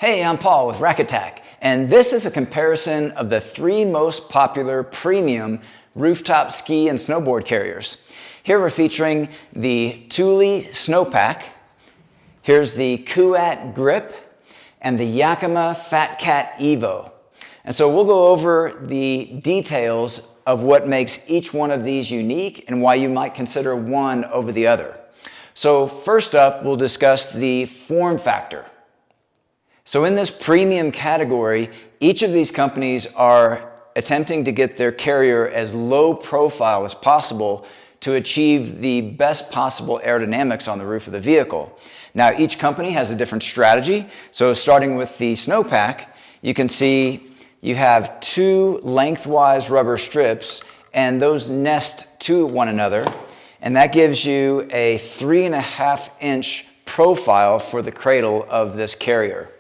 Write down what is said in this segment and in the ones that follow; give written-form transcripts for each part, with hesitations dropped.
Hey, I'm Paul with Rack Attack, and this is a comparison of the 3 most popular premium rooftop ski and snowboard carriers. Here we're featuring the Thule Snowpack, here's the Kuat Grip, and the Yakima Fat Cat Evo. And so we'll go over the details of what makes each one of these unique and why you might consider one over the other. So first up, we'll discuss the form factor. So in this premium category, each of these companies are attempting to get their carrier as low profile as possible to achieve the best possible aerodynamics on the roof of the vehicle. Now, each company has a different strategy. So starting with the Snowpack, you can see you have 2 lengthwise rubber strips, and those nest to one another, and that gives you a 3.5-inch profile for the cradle of this carrier.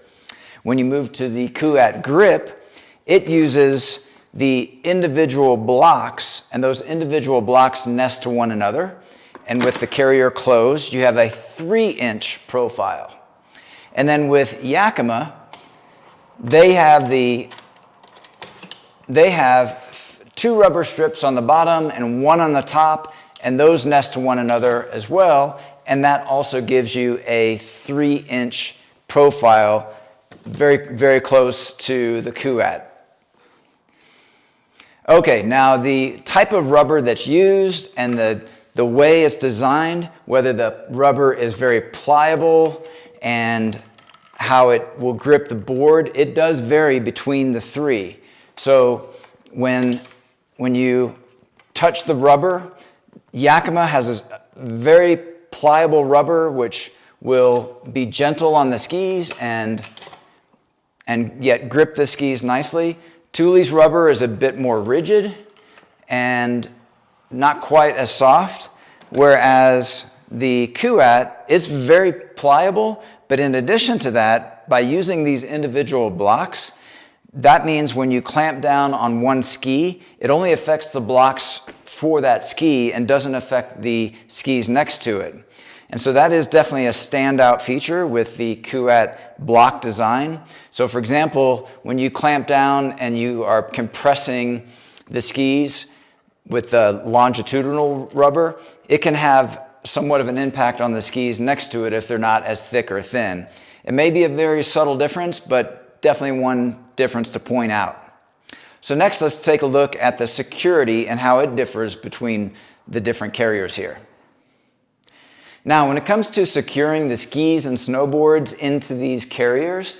When you move to the Kuat Grip, it uses the individual blocks, and those individual blocks nest to one another. And with the carrier closed, you have a 3-inch profile. And then with Yakima, they have 2 rubber strips on the bottom and 1 on the top, and those nest to one another as well. And that also gives you a 3-inch profile, very, very close to the Kuat. Okay, now the type of rubber that's used and the way it's designed, whether the rubber is very pliable and how it will grip the board, it does vary between the 3. So when you touch the rubber, Yakima has a very pliable rubber which will be gentle on the skis and yet grip the skis nicely. Thule's rubber is a bit more rigid and not quite as soft, whereas the Kuat is very pliable, but in addition to that, by using these individual blocks, that means when you clamp down on one ski, it only affects the blocks for that ski and doesn't affect the skis next to it. And so that is definitely a standout feature with the Kuat block design. So for example, when you clamp down and you are compressing the skis with the longitudinal rubber, it can have somewhat of an impact on the skis next to it if they're not as thick or thin. It may be a very subtle difference, but definitely one difference to point out. So next, let's take a look at the security and how it differs between the different carriers here. Now, when it comes to securing the skis and snowboards into these carriers,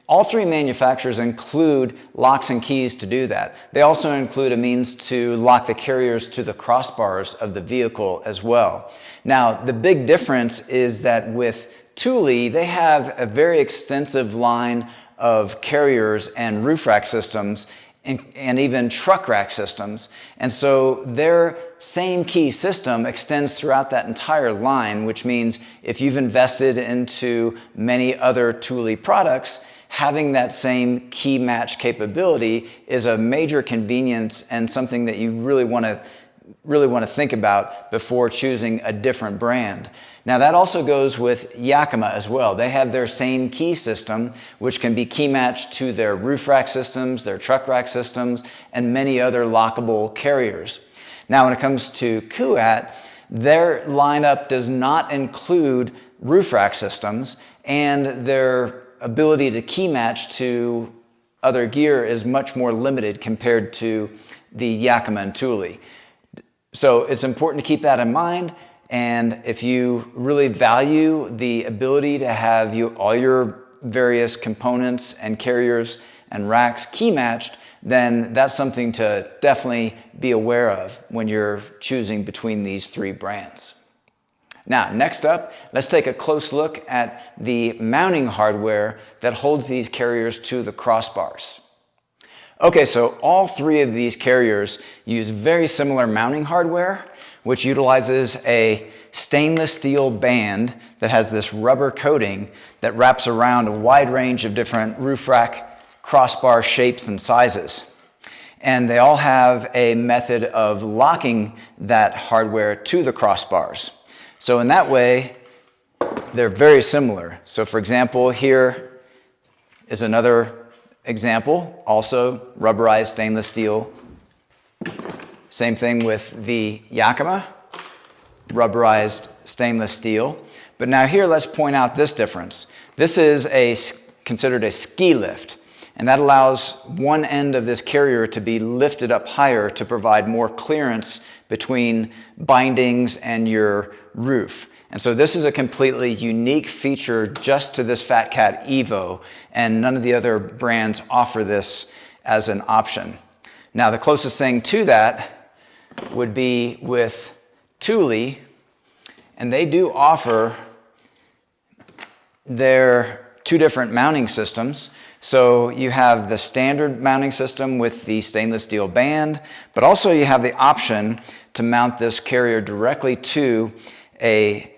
all 3 manufacturers include locks and keys to do that. They also include a means to lock the carriers to the crossbars of the vehicle as well. Now, the big difference is that with Thule, they have a very extensive line of carriers and roof rack systems and even truck rack systems. And so their same key system extends throughout that entire line, which means if you've invested into many other Thule products, having that same key match capability is a major convenience and something that you really want to think about before choosing a different brand. Now that also goes with Yakima as well. They have their same key system, which can be key matched to their roof rack systems, their truck rack systems, and many other lockable carriers. Now when it comes to Kuat, their lineup does not include roof rack systems, and their ability to key match to other gear is much more limited compared to the Yakima and Thule. So it's important to keep that in mind. And if you really value the ability to have all your various components and carriers and racks key matched, then that's something to definitely be aware of when you're choosing between these 3 brands. Now, next up, let's take a close look at the mounting hardware that holds these carriers to the crossbars. Okay, so all 3 of these carriers use very similar mounting hardware, which utilizes a stainless steel band that has this rubber coating that wraps around a wide range of different roof rack crossbar shapes and sizes. And they all have a method of locking that hardware to the crossbars. So in that way, they're very similar. So for example, here is another example, also rubberized stainless steel. Same thing with the Yakima, rubberized stainless steel. But now here, let's point out this difference. This is considered a ski lift, and that allows one end of this carrier to be lifted up higher to provide more clearance between bindings and your roof. And so this is a completely unique feature just to this Fat Cat Evo, and none of the other brands offer this as an option. Now, the closest thing to that would be with Thule, and they do offer their two different mounting systems. So you have the standard mounting system with the stainless steel band, but also you have the option to mount this carrier directly to a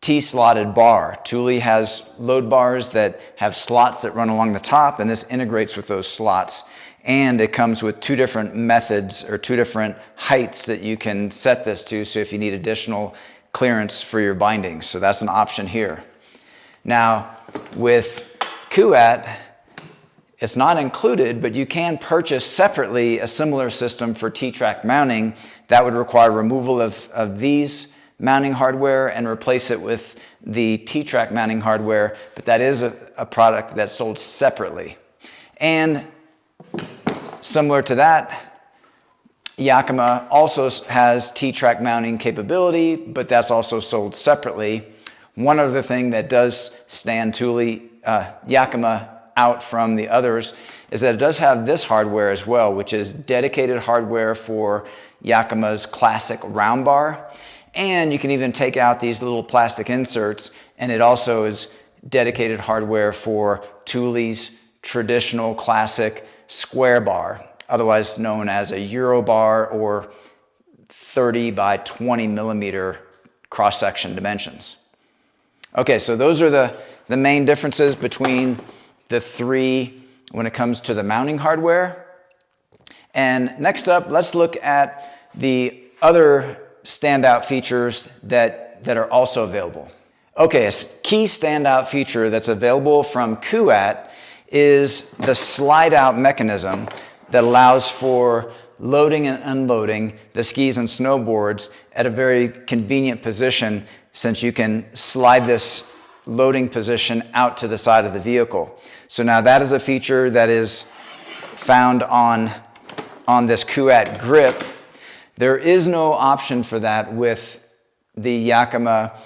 T-slotted bar. Thule has load bars that have slots that run along the top, and this integrates with those slots. And it comes with two different methods or two different heights that you can set this to, so if you need additional clearance for your bindings. So that's an option here. Now, with Kuat, it's not included, but you can purchase separately a similar system for T-track mounting that would require removal of these mounting hardware and replace it with the T-track mounting hardware, but that is a product that's sold separately. And similar to that, Yakima also has T-track mounting capability, but that's also sold separately. One other thing that does stand Yakima out from the others is that it does have this hardware as well, which is dedicated hardware for Yakima's classic round bar. And you can even take out these little plastic inserts, and it also is dedicated hardware for Thule's traditional classic square bar, otherwise known as a Euro bar or 30 by 20 millimeter cross-section dimensions. Okay, so those are the main differences between the three when it comes to the mounting hardware. And next up, let's look at the other standout features that are also available. Okay, a key standout feature that's available from Kuat is the slide-out mechanism that allows for loading and unloading the skis and snowboards at a very convenient position, since you can slide this loading position out to the side of the vehicle. So now that is a feature that is found on this Kuat grip. There is no option for that with the Yakima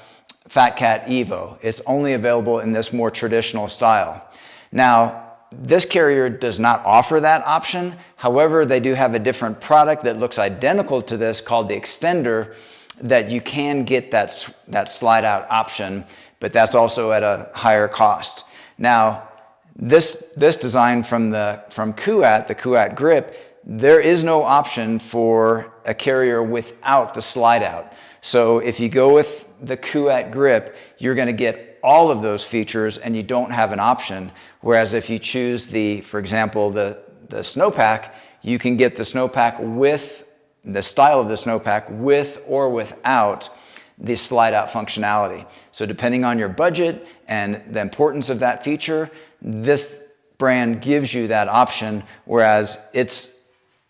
Fat Cat Evo. It's only available in this more traditional style. Now, this carrier does not offer that option. However, they do have a different product that looks identical to this called the Extender, that you can get that slide out option, but that's also at a higher cost. Now, this design from Kuat, the Kuat grip, there is no option for a carrier without the slide out. So if you go with the Kuat grip, you're going to get all of those features and you don't have an option. Whereas if you choose for example, the snowpack, you can get the snowpack with the style of the snowpack with or without the slide out functionality. So depending on your budget and the importance of that feature, this brand gives you that option, whereas it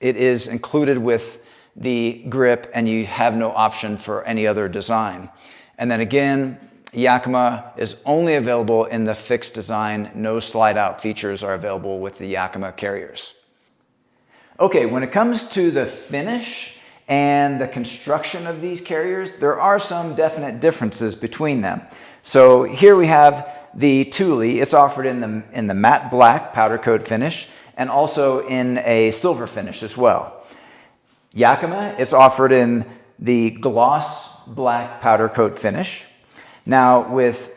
is included with the grip and you have no option for any other design. And then again, Yakima is only available in the fixed design. No slide out features are available with the Yakima carriers. Okay, when it comes to the finish and the construction of these carriers, there are some definite differences between them. So here we have the Thule. It's offered in the matte black powder coat finish and also in a silver finish as well. Yakima, it's offered in the gloss black powder coat finish. Now with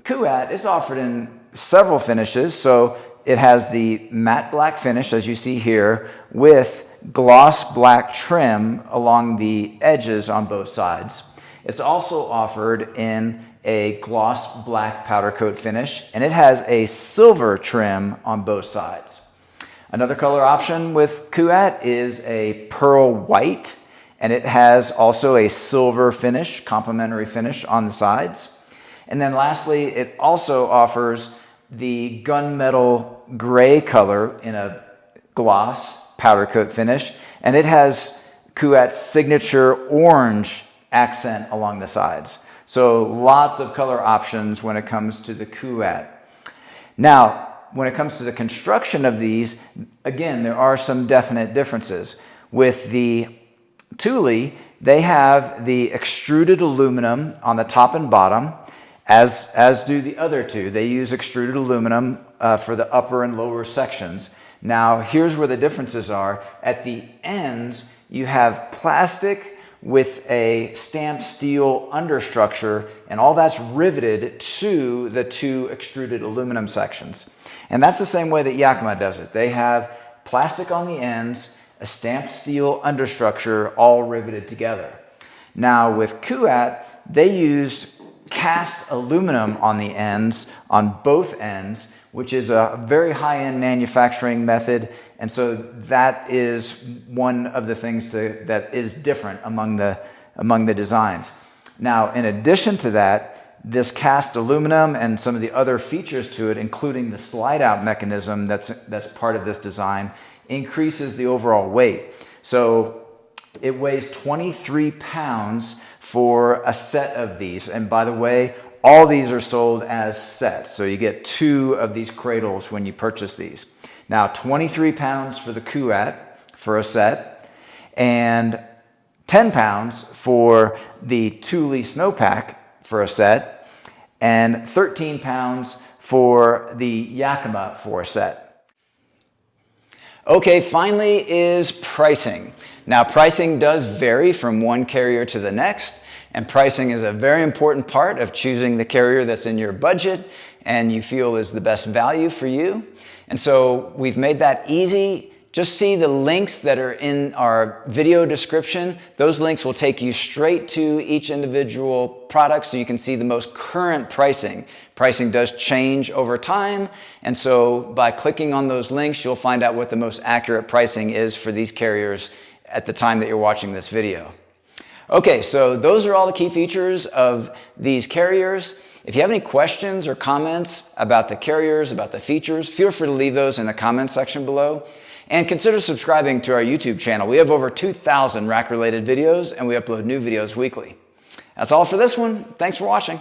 Kuat, it's offered in several finishes. So it has the matte black finish, as you see here, with gloss black trim along the edges on both sides. It's also offered in a gloss black powder coat finish, and it has a silver trim on both sides. Another color option with Kuat is a pearl white, and it has also a silver finish, complementary finish on the sides. And then lastly, it also offers the gunmetal gray color in a gloss powder coat finish, and it has Kuat's signature orange accent along the sides. So lots of color options when it comes to the Kuat. Now, when it comes to the construction of these, again, there are some definite differences. With the Thule, they have the extruded aluminum on the top and bottom, as do the other two. They use extruded aluminum for the upper and lower sections. Now, here's where the differences are. At the ends, you have plastic with a stamped steel understructure, and all that's riveted to the two extruded aluminum sections. And that's the same way that Yakima does it. They have plastic on the ends, a stamped steel understructure, all riveted together. Now with Kuat, they used cast aluminum on the ends, on both ends, which is a very high-end manufacturing method. And so that is one of the things that is different among the designs. Now, in addition to that, this cast aluminum and some of the other features to it, including the slide-out mechanism that's part of this design, increases the overall weight. So it weighs 23 pounds for a set of these. And by the way, all these are sold as sets. So you get 2 of these Cradles when you purchase these. Now, 23 pounds for the Kuat for a set, and 10 pounds for the Thule Snowpack for a set, and 13 pounds for the Yakima for a set. Okay, finally is pricing. Now, pricing does vary from one carrier to the next, and pricing is a very important part of choosing the carrier that's in your budget and you feel is the best value for you. And so we've made that easy. Just see the links that are in our video description. Those links will take you straight to each individual product so you can see the most current pricing. Pricing does change over time, and so by clicking on those links, you'll find out what the most accurate pricing is for these carriers at the time that you're watching this video. Okay, so those are all the key features of these carriers. If you have any questions or comments about the carriers, about the features, feel free to leave those in the comment section below. And consider subscribing to our YouTube channel. We have over 2,000 rack-related videos, and we upload new videos weekly. That's all for this one. Thanks for watching.